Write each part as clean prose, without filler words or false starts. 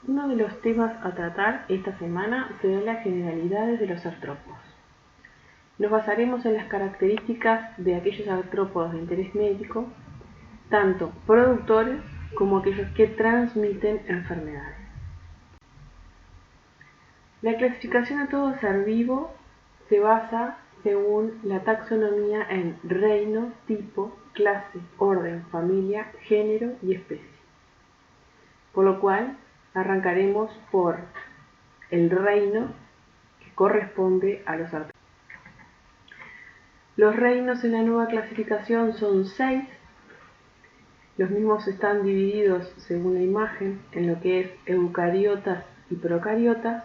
Uno de los temas a tratar esta semana será las generalidades de los artrópodos. Nos basaremos en las características de aquellos artrópodos de interés médico, tanto productores como aquellos que transmiten enfermedades. La clasificación de todo ser vivo se basa según la taxonomía en reino, tipo, clase, orden, familia, género y especie. Por lo cual, arrancaremos por el reino que corresponde a los artrópodos. Los reinos en la nueva clasificación son 6. Los mismos están divididos según la imagen en lo que es eucariotas y procariotas,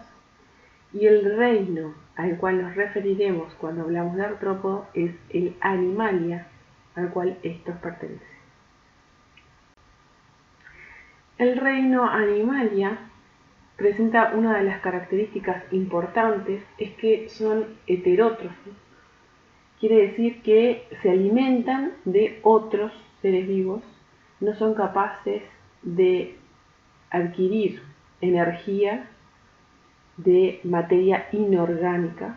y el reino al cual nos referiremos cuando hablamos de artrópodo es el Animalia, al cual estos pertenecen. El reino Animalia presenta una de las características importantes, es que son heterótrofos. Quiere decir que se alimentan de otros seres vivos, no son capaces de adquirir energía de materia inorgánica,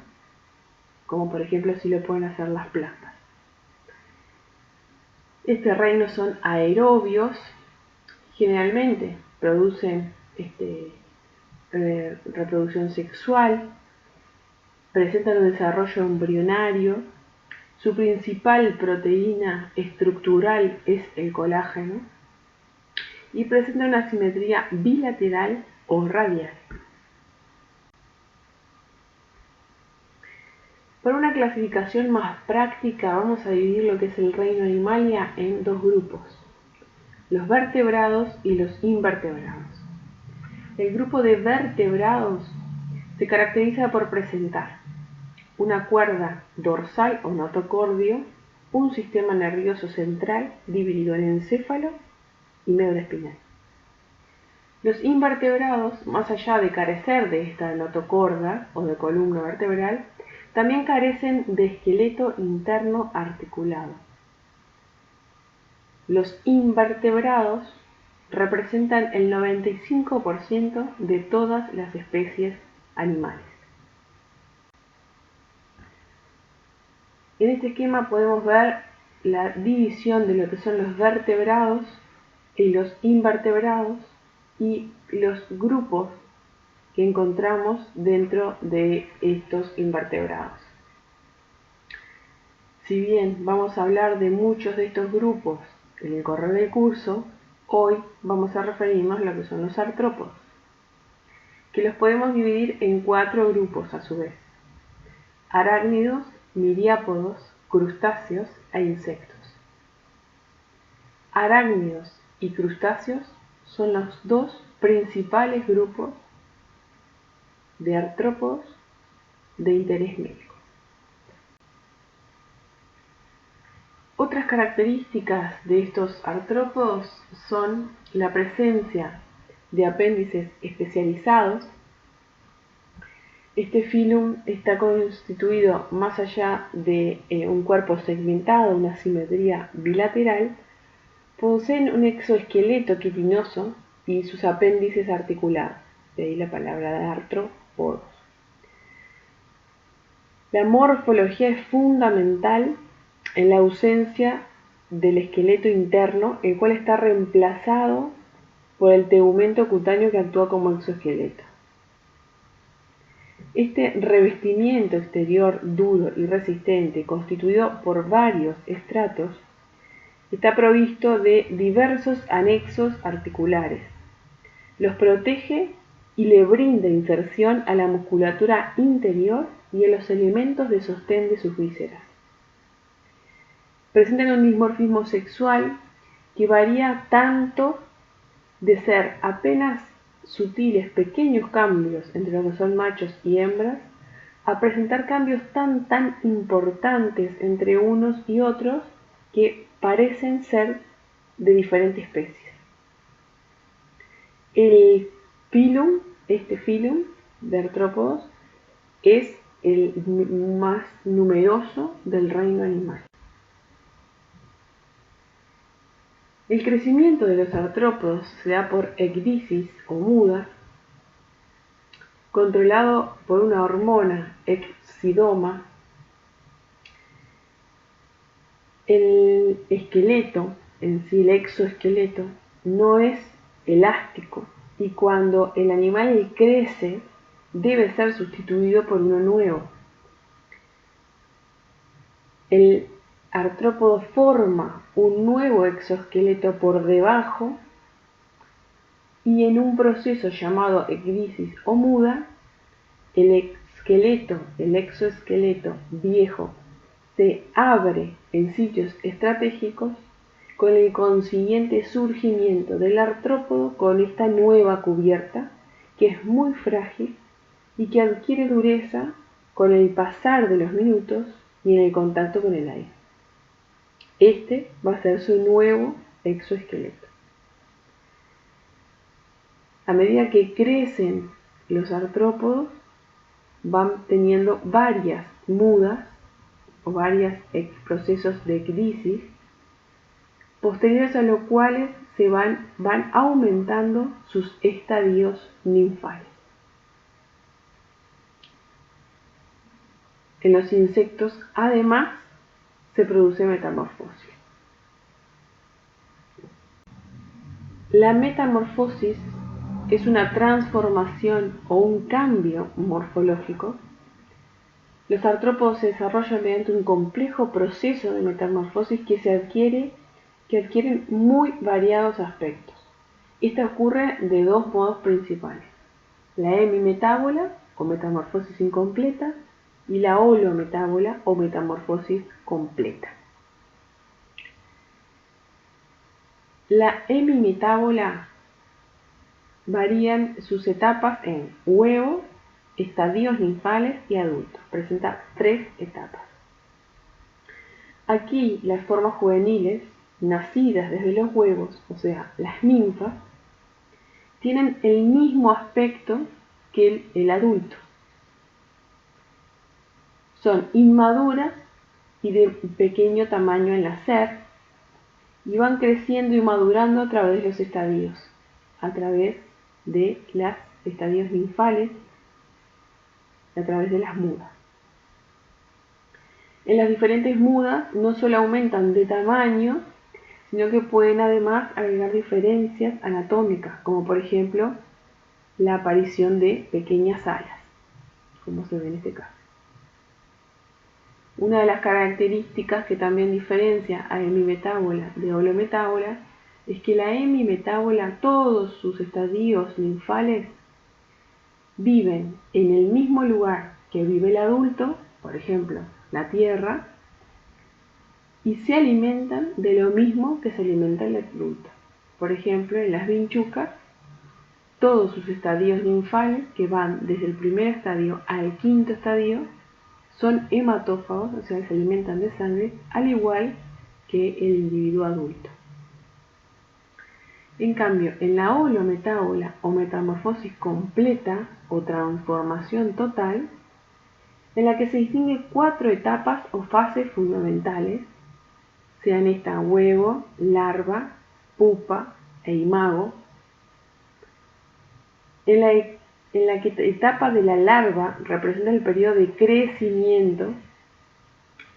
como por ejemplo si lo pueden hacer las plantas. Este reino son aerobios, generalmente producen reproducción sexual, presentan un desarrollo embrionario. Su principal proteína estructural es el colágeno y presenta una simetría bilateral o radial. Para una clasificación más práctica vamos a dividir lo que es el reino Animalia en dos grupos, los vertebrados y los invertebrados. El grupo de vertebrados se caracteriza por presentar una cuerda dorsal o notocordio, un sistema nervioso central dividido en encéfalo y médula espinal. Los invertebrados, más allá de carecer de esta notocorda o de columna vertebral, también carecen de esqueleto interno articulado. Los invertebrados representan el 95% de todas las especies animales. En este esquema podemos ver la división de lo que son los vertebrados y los invertebrados y los grupos que encontramos dentro de estos invertebrados. Si bien vamos a hablar de muchos de estos grupos en el correr del curso, hoy vamos a referirnos a lo que son los artrópodos, que los podemos dividir en 4 grupos a su vez: arácnidos, miriápodos, crustáceos e insectos. Arácnidos y crustáceos son los dos principales grupos de artrópodos de interés médico. Otras características de estos artrópodos son la presencia de apéndices especializados. Este filum está constituido, más allá de un cuerpo segmentado, una simetría bilateral, poseen un exoesqueleto quitinoso y sus apéndices articulados, de ahí la palabra de artrópodos. La morfología es fundamental en la ausencia del esqueleto interno, el cual está reemplazado por el tegumento cutáneo que actúa como exoesqueleto. Este revestimiento exterior duro y resistente, constituido por varios estratos, está provisto de diversos anexos articulares. Los protege y le brinda inserción a la musculatura interior y a los elementos de sostén de sus vísceras. Presentan un dimorfismo sexual que varía tanto de ser apenas sutiles pequeños cambios entre lo que son machos y hembras, a presentar cambios tan importantes entre unos y otros que parecen ser de diferentes especies. El filum, este filum de artrópodos, es el más numeroso del reino animal. El crecimiento de los artrópodos se da por ecdisis o muda, controlado por una hormona exidoma, el esqueleto en sí, el exoesqueleto, no es elástico y cuando el animal crece debe ser sustituido por uno nuevo. El artrópodo forma un nuevo exoesqueleto por debajo y en un proceso llamado ecdisis o muda, el exoesqueleto viejo se abre en sitios estratégicos con el consiguiente surgimiento del artrópodo con esta nueva cubierta que es muy frágil y que adquiere dureza con el pasar de los minutos y en el contacto con el aire. Este va a ser su nuevo exoesqueleto. A medida que crecen los artrópodos, van teniendo varias mudas o varios procesos de ecdisis, posteriores a los cuales se van aumentando sus estadios ninfales. En los insectos, además, se produce metamorfosis. La metamorfosis es una transformación o un cambio morfológico. Los artrópodos se desarrollan mediante un complejo proceso de metamorfosis que adquieren muy variados aspectos. Esta ocurre de dos modos principales: la hemimetábola o metamorfosis incompleta y la holometábola o metamorfosis completa. La hemimetábola varían sus etapas en huevo, estadios ninfales y adultos. Presenta 3 etapas. Aquí las formas juveniles, nacidas desde los huevos, o sea, las ninfas, tienen el mismo aspecto que el adulto. Son inmaduras y de pequeño tamaño al nacer y van creciendo y madurando a través de los estadios, a través de los estadios ninfales, a través de las mudas. En las diferentes mudas no solo aumentan de tamaño, sino que pueden además agregar diferencias anatómicas, como por ejemplo la aparición de pequeñas alas, como se ve en este caso. Una de las características que también diferencia a hemimetábola de holometábola es que la hemimetábola, todos sus estadios ninfales, viven en el mismo lugar que vive el adulto, por ejemplo, la tierra, y se alimentan de lo mismo que se alimenta el adulto. Por ejemplo, en las vinchucas, todos sus estadios ninfales, que van desde el primer estadio al quinto estadio, son hematófagos, o sea, se alimentan de sangre, al igual que el individuo adulto. En cambio, en la holometábola o metamorfosis completa o transformación total, en la que se distinguen 4 etapas o fases fundamentales, sean esta huevo, larva, pupa e imago. En la que etapa de la larva representa el periodo de crecimiento,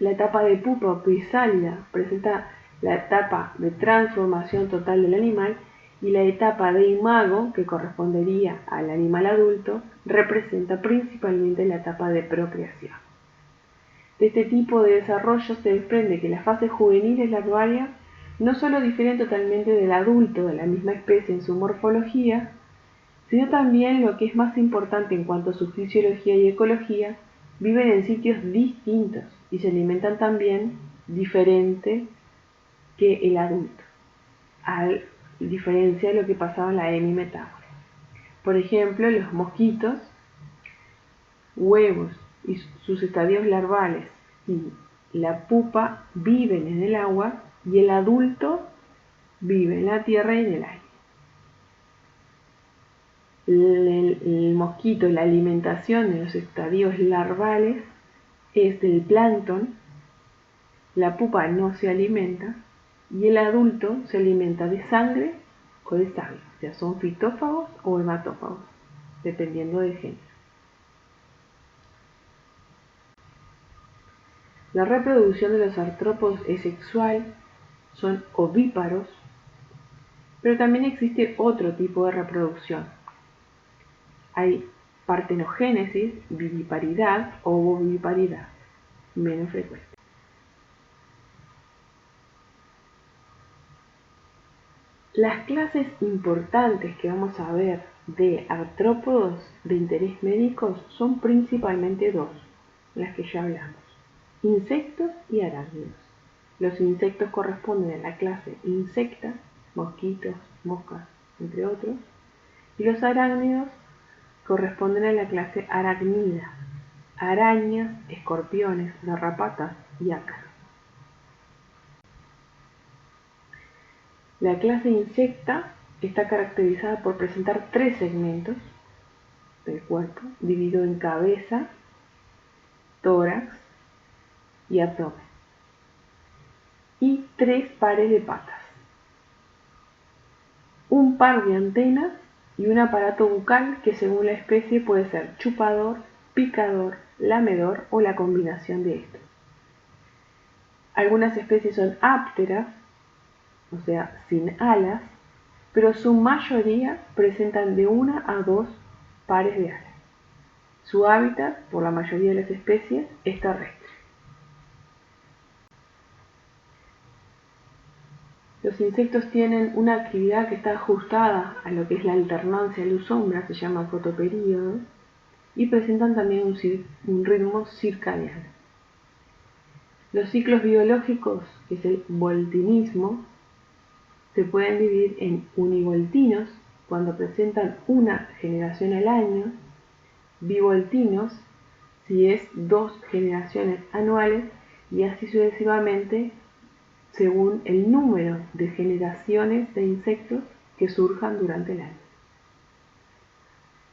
la etapa de pupa o crisálida presenta la etapa de transformación total del animal y la etapa de imago, que correspondería al animal adulto, representa principalmente la etapa de procreación. De este tipo de desarrollo se desprende que las fases juveniles larvarias no solo difieren totalmente del adulto de la misma especie en su morfología, sino también, lo que es más importante en cuanto a su fisiología y ecología, viven en sitios distintos y se alimentan también diferente que el adulto, a diferencia de lo que pasaba en la hemimetábola. Por ejemplo, los mosquitos, huevos y sus estadios larvales y la pupa viven en el agua y el adulto vive en la tierra y en el aire. El mosquito, la alimentación de los estadios larvales es del plancton, la pupa no se alimenta y el adulto se alimenta de sangre o de savia, o sea, son fitófagos o hematófagos, dependiendo del género. La reproducción de los artrópodos es sexual, son ovíparos, pero también existe otro tipo de reproducción. Hay partenogénesis, viviparidad o ovoviviparidad, menos frecuente. Las clases importantes que vamos a ver de artrópodos de interés médico son principalmente dos, las que ya hablamos: insectos y arácnidos. Los insectos corresponden a la clase insecta, mosquitos, moscas, entre otros, y los arácnidos corresponden a la clase aracnida, arañas, escorpiones, garrapatas y ácaros. La clase insecta está caracterizada por presentar 3 segmentos del cuerpo, dividido en cabeza, tórax y abdomen, y 3 pares de patas, un par de antenas y un aparato bucal que según la especie puede ser chupador, picador, lamedor o la combinación de estos. Algunas especies son ápteras, o sea, sin alas, pero su mayoría presentan de 1 a 2 pares de alas. Su hábitat, por la mayoría de las especies, es terrestre. Los insectos tienen una actividad que está ajustada a lo que es la alternancia luz-sombra, se llama fotoperíodo, y presentan también un ritmo circadiano. Los ciclos biológicos, que es el voltinismo, se pueden dividir en univoltinos, cuando presentan una generación al año, bivoltinos, si es 2 generaciones anuales, y así sucesivamente según el número de generaciones de insectos que surjan durante el año.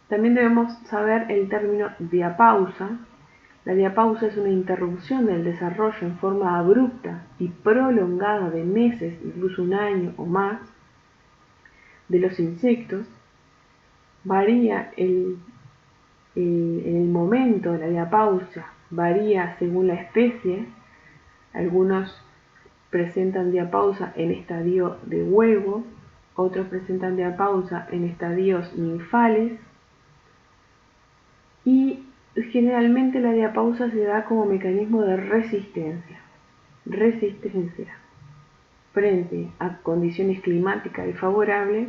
También debemos saber el término diapausa. La diapausa es una interrupción del desarrollo en forma abrupta y prolongada de meses, incluso un año o más, de los insectos. Varía el momento de la diapausa, varía según la especie. Algunos presentan diapausa en estadio de huevo, otros presentan diapausa en estadios ninfales, y generalmente la diapausa se da como mecanismo de resistencia frente a condiciones climáticas desfavorables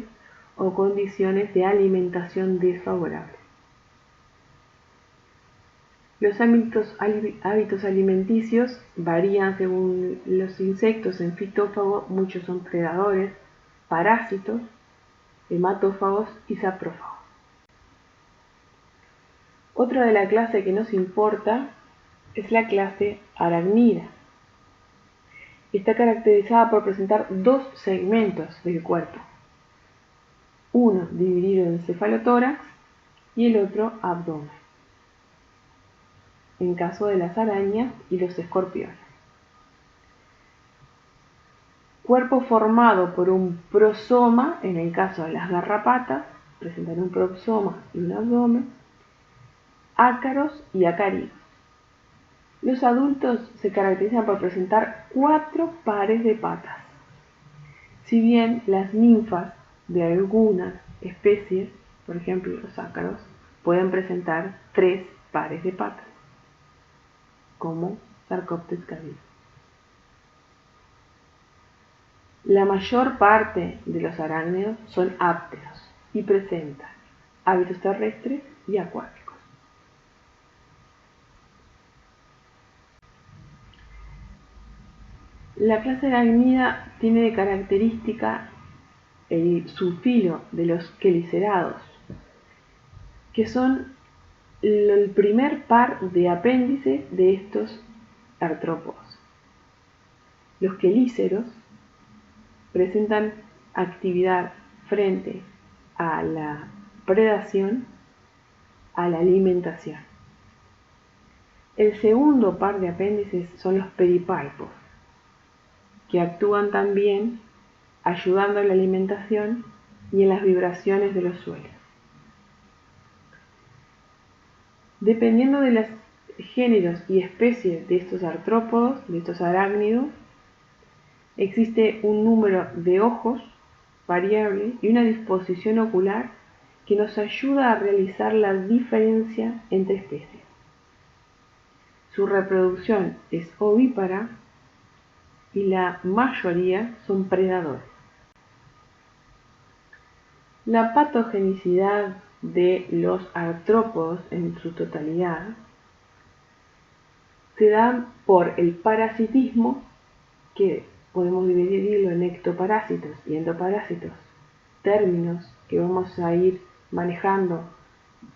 o condiciones de alimentación desfavorables. Los hábitos alimenticios varían según los insectos. En fitófagos muchos son predadores, parásitos, hematófagos y saprófagos. Otra de la clase que nos importa es la clase aracnida. Está caracterizada por presentar 2 segmentos del cuerpo, uno dividido en cefalotórax y el otro abdomen, en caso de las arañas y los escorpiones. Cuerpo formado por un prosoma, en el caso de las garrapatas, presentan un prosoma y un abdomen, ácaros y acáridos. Los adultos se caracterizan por presentar 4 pares de patas, si bien las ninfas de algunas especies, por ejemplo los ácaros, pueden presentar 3 pares de patas, como Sarcoptes cabido. La mayor parte de los arácnidos son ápteros y presentan hábitos terrestres y acuáticos. La clase aracnida tiene de característica el subfilo de los quelicerados, que son el primer par de apéndices de estos artrópodos. Los quelíceros presentan actividad frente a la predación, a la alimentación. El segundo par de apéndices son los pedipalpos, que actúan también ayudando a la alimentación y en las vibraciones de los suelos. Dependiendo de las géneros y especies de estos artrópodos, de estos arácnidos, existe un número de ojos variable y una disposición ocular que nos ayuda a realizar la diferencia entre especies. Su reproducción es ovípara y la mayoría son predadores. La patogenicidad de los artrópodos en su totalidad se da por el parasitismo, que podemos dividirlo en ectoparásitos y endoparásitos, términos que vamos a ir manejando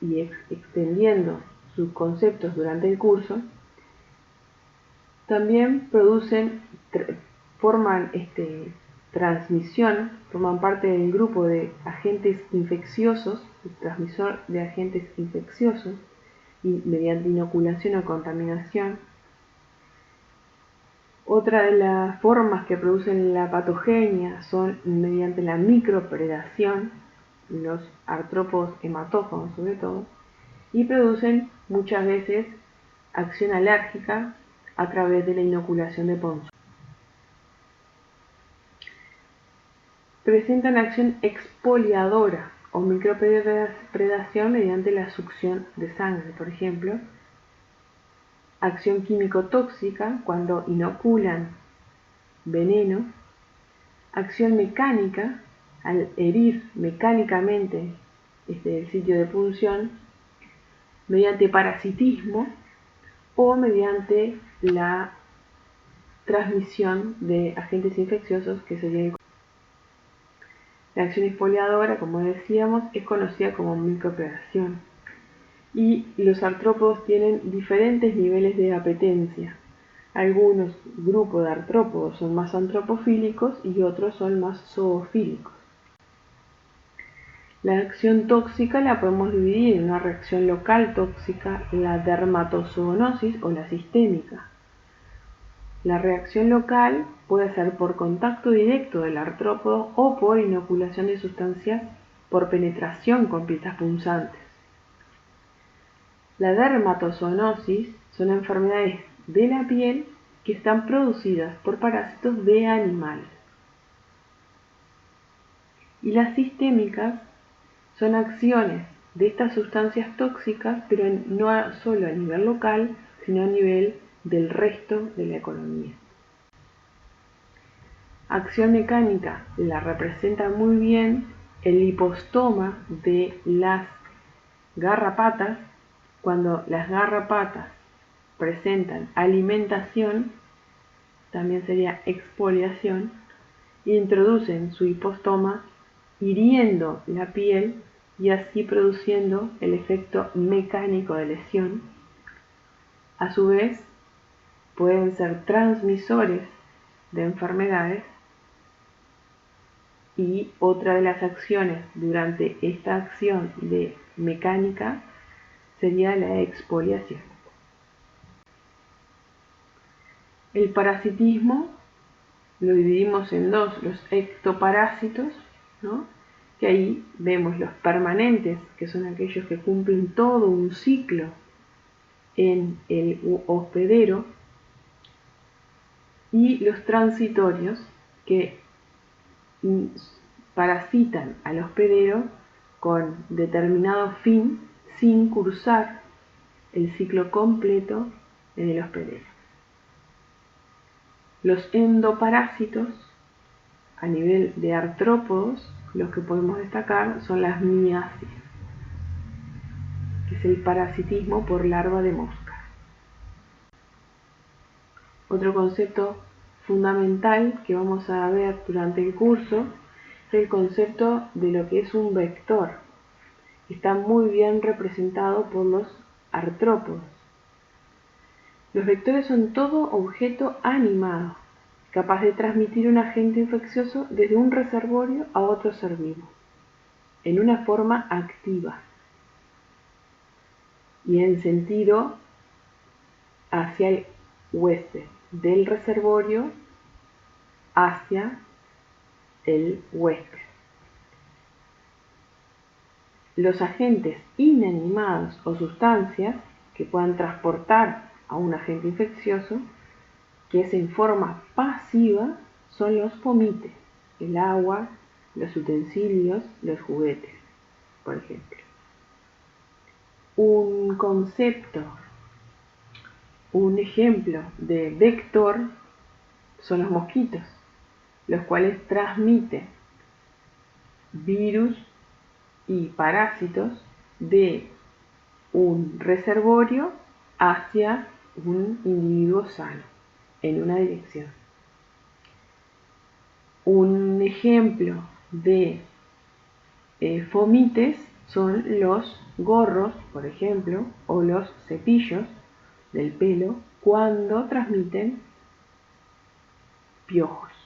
y extendiendo sus conceptos durante el curso. También forman transmisión, forman parte del grupo de agentes infecciosos, el transmisor de agentes infecciosos, y mediante inoculación o contaminación. Otra de las formas que producen la patogenia son mediante la micropredación, los artrópodos hematófagos sobre todo, y producen muchas veces acción alérgica a través de la inoculación de ponzo. Presentan acción expoliadora o micropredación mediante la succión de sangre, por ejemplo. Acción químico-tóxica cuando inoculan veneno. Acción mecánica al herir mecánicamente el sitio de punción mediante parasitismo o mediante la transmisión de agentes infecciosos, que sería la acción expoliadora, como decíamos, es conocida como micropredación. Y los artrópodos tienen diferentes niveles de apetencia. Algunos grupos de artrópodos son más antropofílicos y otros son más zoofílicos. La acción tóxica la podemos dividir en una reacción local tóxica, la dermatozoonosis o la sistémica. La reacción local puede ser por contacto directo del artrópodo o por inoculación de sustancias por penetración con piezas punzantes. La dermatozoonosis son enfermedades de la piel que están producidas por parásitos de animales. Y las sistémicas son acciones de estas sustancias tóxicas, pero no solo a nivel local, sino a nivel del resto de la economía. Acción mecánica la representa muy bien el lipostoma de las garrapatas. Cuando las garrapatas presentan alimentación, también sería exfoliación, introducen su hipostoma hiriendo la piel y así produciendo el efecto mecánico de lesión. A su vez, pueden ser transmisores de enfermedades, y otra de las acciones durante esta acción de mecánica sería la exfoliación. El parasitismo lo dividimos en dos, los ectoparásitos, ¿no?, que ahí vemos los permanentes, que son aquellos que cumplen todo un ciclo en el hospedero, y los transitorios, que parasitan al hospedero con determinado fin sin cursar el ciclo completo en el hospedero. Los endoparásitos, a nivel de artrópodos, los que podemos destacar son las miasis, que es el parasitismo por larva de mosca. Otro concepto fundamental que vamos a ver durante el curso es el concepto de lo que es un vector. Está muy bien representado por los artrópodos. Los vectores son todo objeto animado, capaz de transmitir un agente infeccioso desde un reservorio a otro ser vivo, en una forma activa y en sentido hacia el huésped, del reservorio hacia el huésped. Los agentes inanimados o sustancias que puedan transportar a un agente infeccioso, que es en forma pasiva, son los fomites, el agua, los utensilios, los juguetes, por ejemplo. Un concepto, un ejemplo de vector son los mosquitos, los cuales transmiten virus y parásitos de un reservorio hacia un individuo sano en una dirección. Un ejemplo de fomites son los gorros, por ejemplo, o los cepillos del pelo cuando transmiten piojos.